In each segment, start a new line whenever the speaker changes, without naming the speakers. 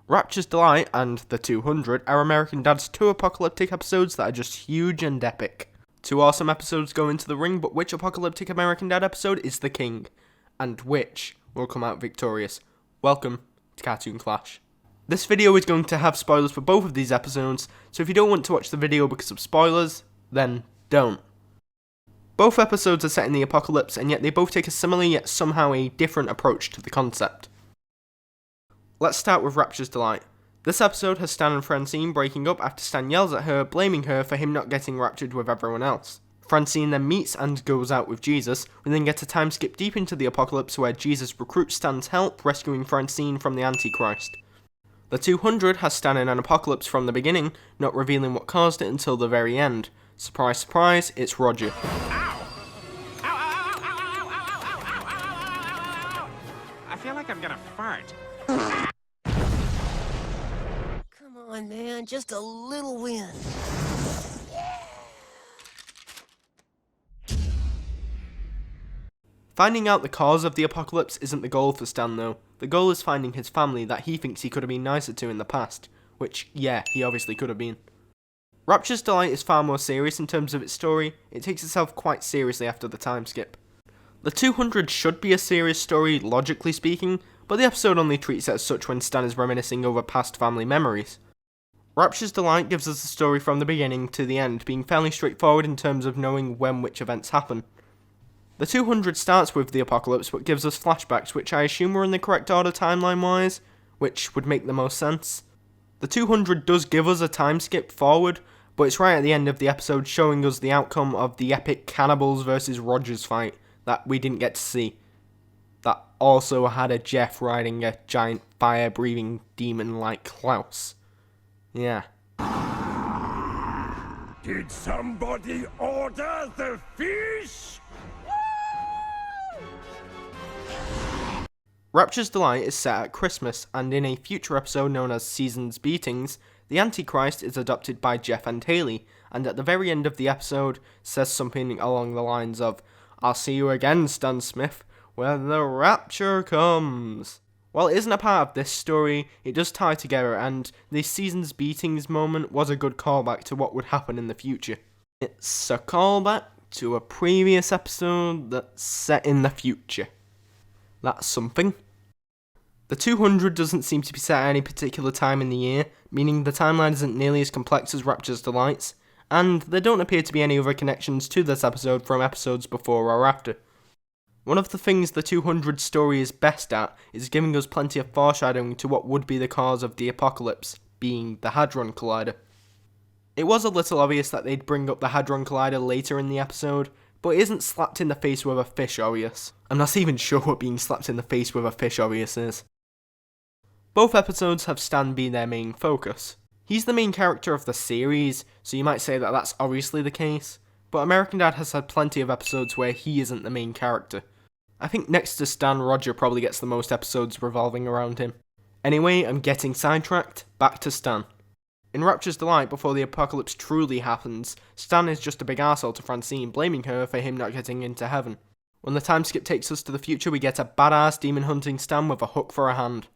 Rapture's Delight and The 200 are American Dad's two apocalyptic episodes that are just huge and epic. Two awesome episodes go into the ring, but which apocalyptic American Dad episode is the king? And which will come out victorious? Welcome to Cartoon Clash. This video is going to have spoilers for both of these episodes, so if you don't want to watch the video because of spoilers, then don't. Both episodes are set in the apocalypse, and yet they both take a similar yet somehow a different approach to the concept. Let's start with Rapture's Delight. This episode has Stan and Francine breaking up after Stan yells at her, blaming her for him not getting raptured with everyone else. Francine then meets and goes out with Jesus. We then get a time skip deep into the apocalypse where Jesus recruits Stan's help, rescuing Francine from the Antichrist. The 200 has Stan in an apocalypse from the beginning, not revealing what caused it until the very end. Surprise, surprise, it's Roger.
I feel like I'm gonna fart.
Come on, man, just a little wind.
Finding out the cause of the apocalypse isn't the goal for Stan though. The goal is finding his family that he thinks he could have been nicer to in the past. Which, yeah, he obviously could have been. Rapture's Delight is far more serious in terms of its story. It takes itself quite seriously after the time skip. The 200 should be a serious story, logically speaking, but the episode only treats it as such when Stan is reminiscing over past family memories. Rapture's Delight gives us the story from the beginning to the end, being fairly straightforward in terms of knowing when which events happen. The 200 starts with the apocalypse, but gives us flashbacks, which I assume were in the correct order timeline-wise, which would make the most sense. The 200 does give us a time skip forward, but it's right at the end of the episode showing us the outcome of the epic Cannibals vs. Rogers fight that we didn't get to see. That also had a Jeff riding a giant fire-breathing demon like Klaus. Yeah.
Did somebody order the fish?
Rapture's Delight is set at Christmas, and in a future episode known as Season's Beatings, the Antichrist is adopted by Jeff and Haley, and at the very end of the episode says something along the lines of, "I'll see you again, Stan Smith, when the rapture comes." While it isn't a part of this story, it does tie together, and the Season's Beatings moment was a good callback to what would happen in the future. It's a callback to a previous episode that's set in the future. That's something. The 200 doesn't seem to be set at any particular time in the year, meaning the timeline isn't nearly as complex as Rapture's Delights, and there don't appear to be any other connections to this episode from episodes before or after. One of the things the 200 story is best at is giving us plenty of foreshadowing to what would be the cause of the apocalypse, being the Hadron Collider. It was a little obvious that they'd bring up the Hadron Collider later in the episode, but it isn't slapped in the face with a fish obvious. I'm not even sure what being slapped in the face with a fish obvious is. Both episodes have Stan be their main focus. He's the main character of the series, so you might say that that's obviously the case, but American Dad has had plenty of episodes where he isn't the main character. I think next to Stan, Roger probably gets the most episodes revolving around him. Anyway, I'm getting sidetracked, back to Stan. In Rapture's Delight, before the apocalypse truly happens, Stan is just a big arsehole to Francine, blaming her for him not getting into heaven. When the time skip takes us to the future, we get a badass demon hunting Stan with a hook for a hand.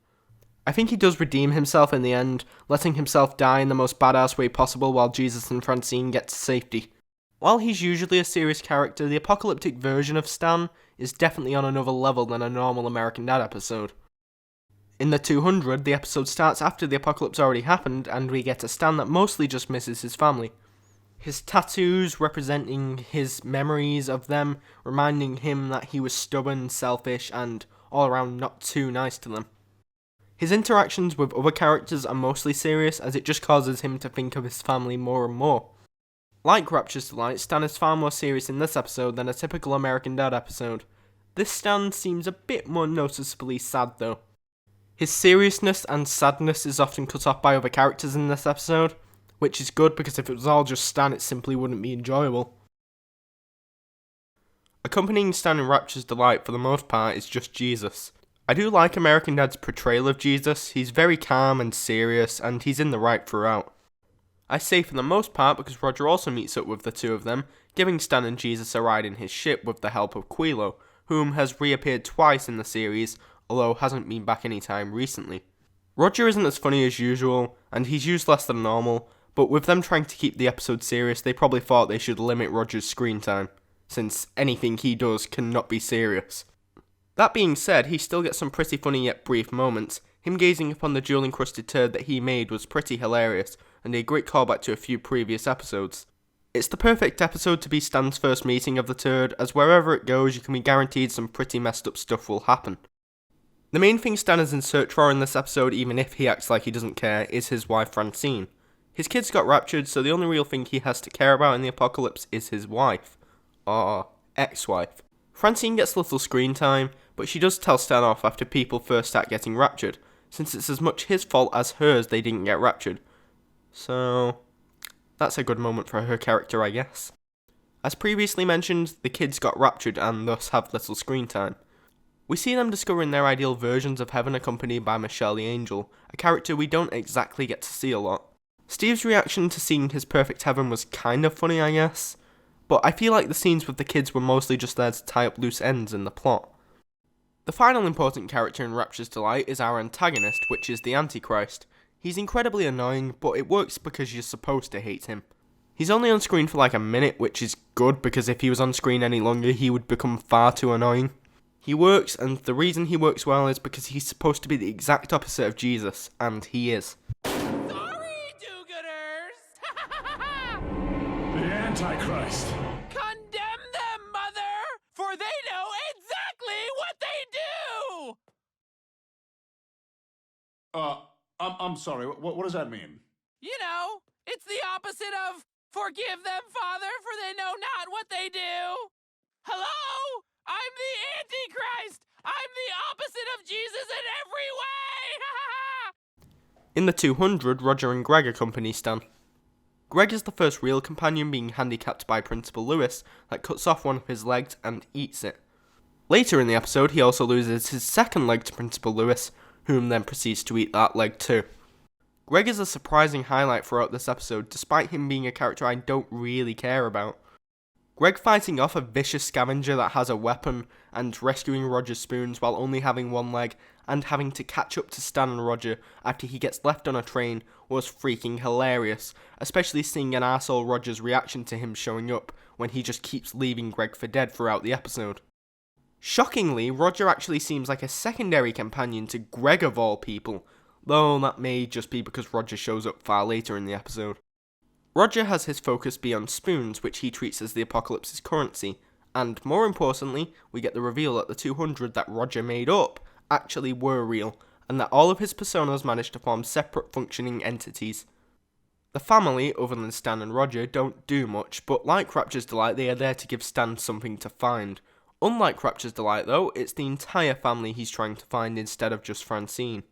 I think he does redeem himself in the end, letting himself die in the most badass way possible while Jesus and Francine get to safety. While he's usually a serious character, the apocalyptic version of Stan is definitely on another level than a normal American Dad episode. In the 200, the episode starts after the apocalypse already happened, and we get a Stan that mostly just misses his family. His tattoos representing his memories of them, reminding him that he was stubborn, selfish, and all around not too nice to them. His interactions with other characters are mostly serious, as it just causes him to think of his family more and more. Like Rapture's Delight, Stan is far more serious in this episode than a typical American Dad episode. This Stan seems a bit more noticeably sad though. His seriousness and sadness is often cut off by other characters in this episode, which is good because if it was all just Stan it simply wouldn't be enjoyable. Accompanying Stan in Rapture's Delight for the most part is just Jesus. I do like American Dad's portrayal of Jesus. He's very calm and serious, and he's in the right throughout. I say for the most part because Roger also meets up with the two of them, giving Stan and Jesus a ride in his ship with the help of Quilo, whom has reappeared twice in the series, although hasn't been back anytime recently. Roger isn't as funny as usual, and he's used less than normal, but with them trying to keep the episode serious, they probably thought they should limit Roger's screen time, since anything he does cannot be serious. That being said, he still gets some pretty funny yet brief moments. Him gazing upon the jewel-encrusted turd that he made was pretty hilarious, and a great callback to a few previous episodes. It's the perfect episode to be Stan's first meeting of the turd, as wherever it goes you can be guaranteed some pretty messed up stuff will happen. The main thing Stan is in search for in this episode, even if he acts like he doesn't care, is his wife Francine. His kids got raptured, so the only real thing he has to care about in the apocalypse is his wife. Or ex-wife. Francine gets little screen time, but she does tell Stan off after people first start getting raptured, since it's as much his fault as hers they didn't get raptured. So, that's a good moment for her character, I guess. As previously mentioned, the kids got raptured and thus have little screen time. We see them discovering their ideal versions of heaven accompanied by Michelle the Angel, a character we don't exactly get to see a lot. Steve's reaction to seeing his perfect heaven was kind of funny, I guess, but I feel like the scenes with the kids were mostly just there to tie up loose ends in the plot. The final important character in Rapture's Delight is our antagonist, which is the Antichrist. He's incredibly annoying, but it works because you're supposed to hate him. He's only on screen for like a minute, which is good because if he was on screen any longer he would become far too annoying. He works, and the reason he works well is because he's supposed to be the exact opposite of Jesus, and he is.
Sorry, do-gooders!
The Antichrist.
Condemn them, Mother! For they know exactly what they do!
I'm sorry, what does that mean?
You know, it's the opposite of forgive them, Father, for they know not what they do. Hello? I'm the Antichrist! I'm the opposite of Jesus in every way!
In the 200, Roger and Greg accompany Stan. Greg is the first real companion being handicapped by Principal Lewis that cuts off one of his legs and eats it. Later in the episode, he also loses his second leg to Principal Lewis, whom then proceeds to eat that leg too. Greg is a surprising highlight throughout this episode, despite him being a character I don't really care about. Greg fighting off a vicious scavenger that has a weapon and rescuing Roger's spoons while only having one leg and having to catch up to Stan and Roger after he gets left on a train was freaking hilarious, especially seeing an arsehole Roger's reaction to him showing up when he just keeps leaving Greg for dead throughout the episode. Shockingly, Roger actually seems like a secondary companion to Greg of all people, though that may just be because Roger shows up far later in the episode. Roger has his focus be on spoons, which he treats as the apocalypse's currency, and more importantly, we get the reveal that the 200 that Roger made up actually were real, and that all of his personas managed to form separate functioning entities. The family, other than Stan and Roger, don't do much, but like Rapture's Delight, they are there to give Stan something to find. Unlike Rapture's Delight though, it's the entire family he's trying to find instead of just Francine.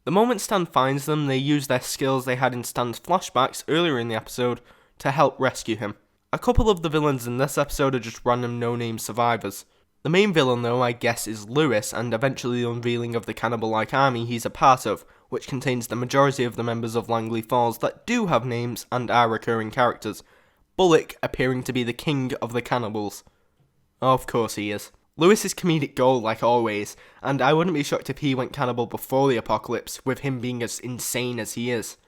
The moment Stan finds them, they use their skills they had in Stan's flashbacks earlier in the episode to help rescue him. A couple of the villains in this episode are just random no-name survivors. The main villain though, I guess, is Lewis, and eventually the unveiling of the cannibal-like army he's a part of, which contains the majority of the members of Langley Falls that do have names and are recurring characters, Bullock appearing to be the king of the cannibals. Of course he is. Lewis is comedic gold like always, and I wouldn't be shocked if he went cannibal before the apocalypse, with him being as insane as he is.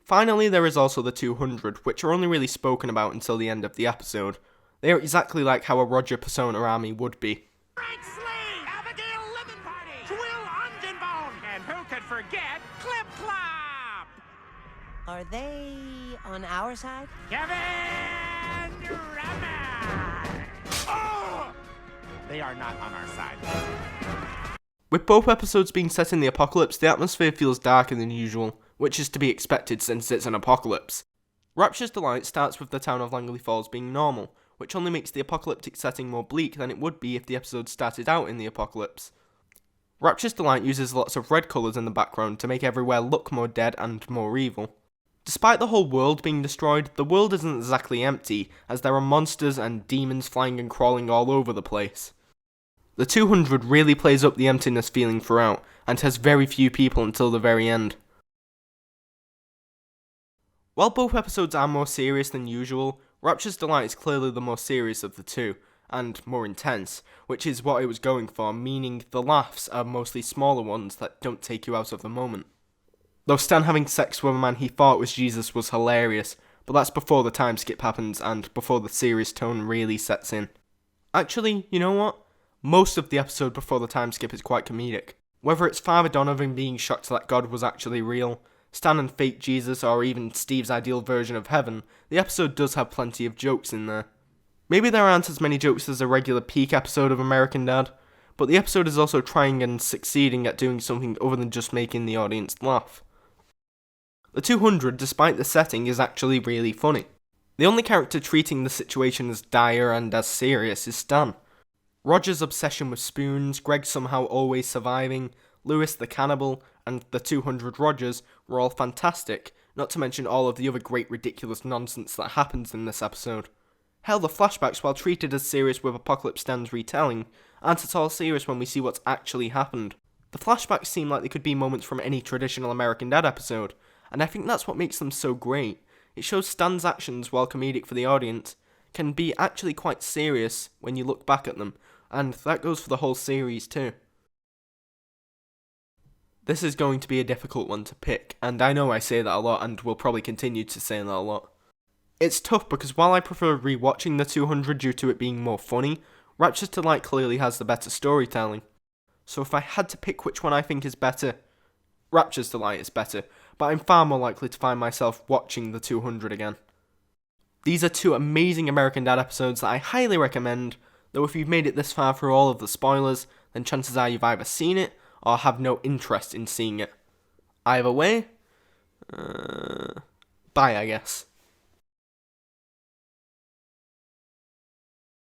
Finally, there is also the 200, which are only really spoken about until the end of the episode. They are exactly like how a Roger persona army would be.
Frank Slade! Abigail Lemon Party! Twill Ongenbone! And who could forget Clip Clop?
Are they on our side?
Kevin Rammer! Oh! They are not on our side.
With both episodes being set in the apocalypse, the atmosphere feels darker than usual, which is to be expected since it's an apocalypse. Rapture's Delight starts with the town of Langley Falls being normal, which only makes the apocalyptic setting more bleak than it would be if the episode started out in the apocalypse. Rapture's Delight uses lots of red colours in the background to make everywhere look more dead and more evil. Despite the whole world being destroyed, the world isn't exactly empty, as there are monsters and demons flying and crawling all over the place. The 200 really plays up the emptiness feeling throughout, and has very few people until the very end. While both episodes are more serious than usual, Rapture's Delight is clearly the more serious of the two, and more intense, which is what it was going for, meaning the laughs are mostly smaller ones that don't take you out of the moment. Though Stan having sex with a man he thought was Jesus was hilarious, but that's before the time skip happens and before the serious tone really sets in. Actually, you know what? Most of the episode before the time skip is quite comedic. Whether it's Father Donovan being shocked that God was actually real, Stan and fake Jesus, or even Steve's ideal version of heaven, the episode does have plenty of jokes in there. Maybe there aren't as many jokes as a regular peak episode of American Dad, but the episode is also trying and succeeding at doing something other than just making the audience laugh. The 200, despite the setting, is actually really funny. The only character treating the situation as dire and as serious is Stan. Roger's obsession with spoons, Greg somehow always surviving, Lewis the cannibal, and the 200 Rogers were all fantastic, not to mention all of the other great ridiculous nonsense that happens in this episode. Hell, the flashbacks, while treated as serious with Apocalypse Stan's retelling, aren't at all serious when we see what's actually happened. The flashbacks seem like they could be moments from any traditional American Dad episode, and I think that's what makes them so great. It shows Stan's actions, while comedic for the audience, can be actually quite serious when you look back at them, and that goes for the whole series too. This is going to be a difficult one to pick, and I know I say that a lot and will probably continue to say that a lot. It's tough because while I prefer rewatching the 200 due to it being more funny, Rapture's Delight clearly has the better storytelling. So if I had to pick which one I think is better, Rapture's Delight is better, but I'm far more likely to find myself watching the 200 again. These are two amazing American Dad episodes that I highly recommend, though if you've made it this far through all of the spoilers, then chances are you've either seen it or have no interest in seeing it. Either way, bye I guess.